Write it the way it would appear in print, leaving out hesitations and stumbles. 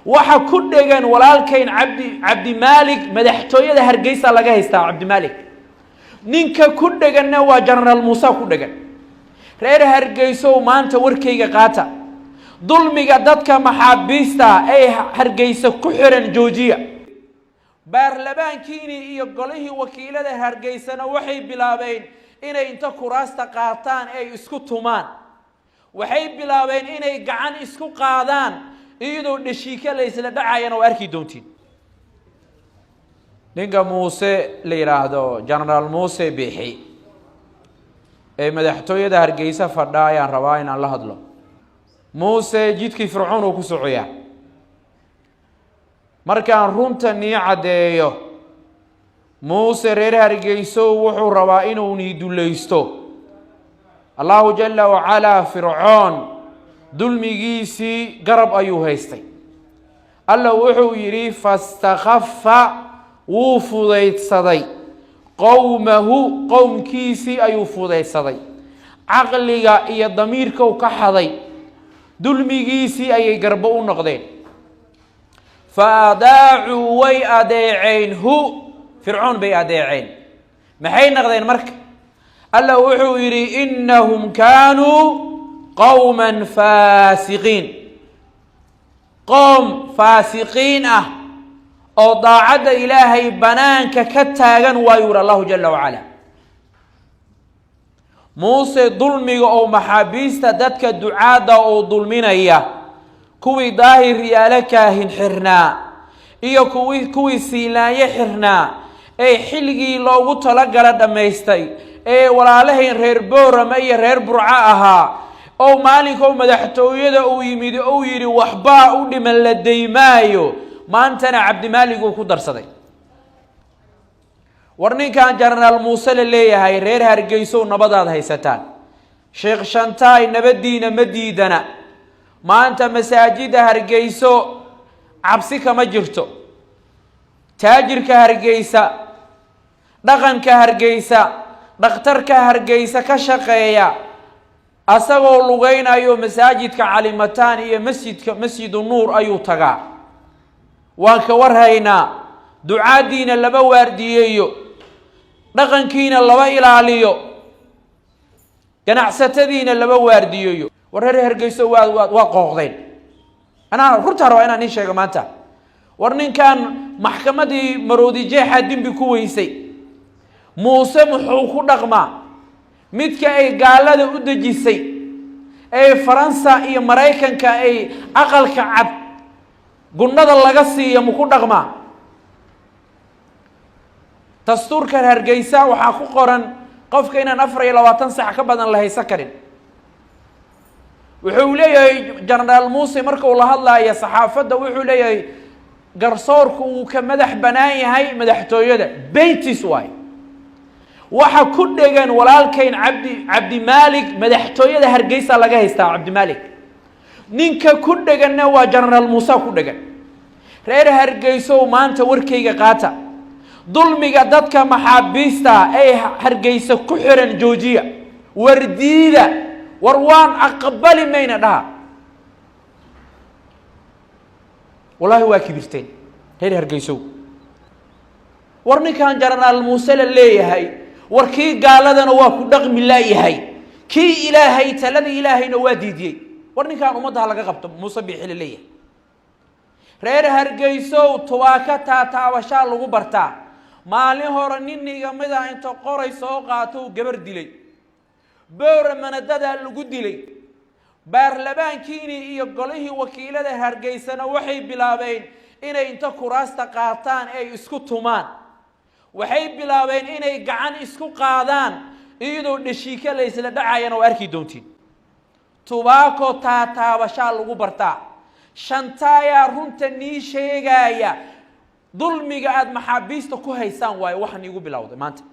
waxa ku dhegan walaalkeen cabdi maalik madaxtooyada hargeysa laga haystaa cabdi maalik ninka ku dheganna waa generaal muuse ku dhegan reer hargeyso maanta warkayga qaata dulmiga dadka maxaabiista ay hargeysa ku xiran joojiya baarlamaankiini iyo golihii wakiilada hargeysana waxay bilaabeen inay inta kuraasta qaataan ay isku tumaan waxay bilaabeen inay gacan isku qaadaan iyadoo dhashiika la isla dhacayana oo arki doontiin ninka muuse la yiraahdo generaal muuse bixi ee madaxtooyada hargeysa fadhaayaan rabaa inaan la hadlo muuse jidkii fircoon uu ku socoyaa markaan runta nii cadeeyo muuse reer hargeyso wuxuu rabaa inuu nii dulaysto allahu jalla wa ala fircoon dulmigiisii garab ayuu haystay alla wuxuu yidhi fastakhaffa wuu fudaydsaday qowmahu qowmkiisii ayuu fudaydsaday caqliga iyo damiirka u ka xaday dulmigiisii ayay garbo u noqdeen faadaacuu way adeeceen hu fircoon bay adeeceen maxay noqdeen marka alla wuxuu yidhi innahum kaanuu qowman faasiqiin qowm faasiqiin ah oo daacadda ilaahay banaanka ka taagan waayuu yidhi allahu jalla wacala muuse dulmiga oo maxaabiista dadka ducaadda oo dulminaya kuwii daahir yaala kaahin xirnaa iyo kuwii siilaanye xirnaa ee xilligii loogu talagala dhammaystay ee walaalahayn reer boorama iyo reer burco ahaa oo maalinka madaxtooyada uu yimid oo yidhi waxbaa u dhiman la daymaayo maantana cabdi maalig uu ku darsaday war ninkan generaal muuse la leeyahay reer hargeyso nabadaad haysataan sheekh shantaay nabadiina ma diidana maanta masaajida hargeyso cabsi kama jirto taajirka hargeysa dhaqanka hargeysa dhakhtarka hargeysa ka shaqeeya asagoo lugeynayo masaajidka calimataan iyo masjidu nuur ayuu tagaa waan ka warhaynaa ducaadiina laba waardiyeeyo dhaqankiina laba ilaaliyo ganacsatadiina laba waardiyeeyo war reer hargeyso waa qooqdeen anaa runta rabaa inaan ii sheego maanta war ninkan maxkamadii maroodi jeexa dembi ku weysay muuse muxuu ku dhaqmaa midka ay gaalada u dejisay ee faransa iyo maraykanka ay aqalka cad gundada laga siiyo muku dhaqmaa dastuurkan hargeysa waxaa ku qoran qofka inaan 24 saac ka badan la haysan karin wuxuu leeyahay generaal muuse markuu la hadlayo saxaafadda wuxuu leeyahay garsoorku uu ka madax banaan yahay madaxtooyada beentis waay waxa ku dhegan walaalkeen cabdi maalik madaxtooyada hargeysa laga haystaa cabdi maalik ninka ku dheganna waa generaal muuse ku dhegan reer hargeyso maanta warkayga qaata dulmiga dadka maxaabiista ay hargeysa ku xiran joojiya wardiida war waan aqbali mayna dhaha wallahi waa kibirteen reer hargeyso war ninkan generaal muuse la leeyahay war kii gaaladana waa ku dhaqmi laayahay kii ilaahay talada ilaahayna waa diidiyey war ninkan ummadda laga qabto muuse bixi la leeyahay reer hargeyso tuwaaka taataabashaa lagu bartaa maalin hore niniga mida inta qoray soo qaato gabar dilay booramana dadaa lagu dilay baarlamaankiini iyo golihii wakiilada hargeysana waxay bilaabeen inay inta kuraasta qaataan ay isku tumaan waxay bilaabeen inay gacan isku qaadaan iyadoo dhashiika la isla dhacayana oo arki doontiin tubaako taataabashaa lagu bartaa shantaaya runta nii sheegaya dulmiga aad maxaabiista ku haysaan waayo waxaan iigu bilowday maanta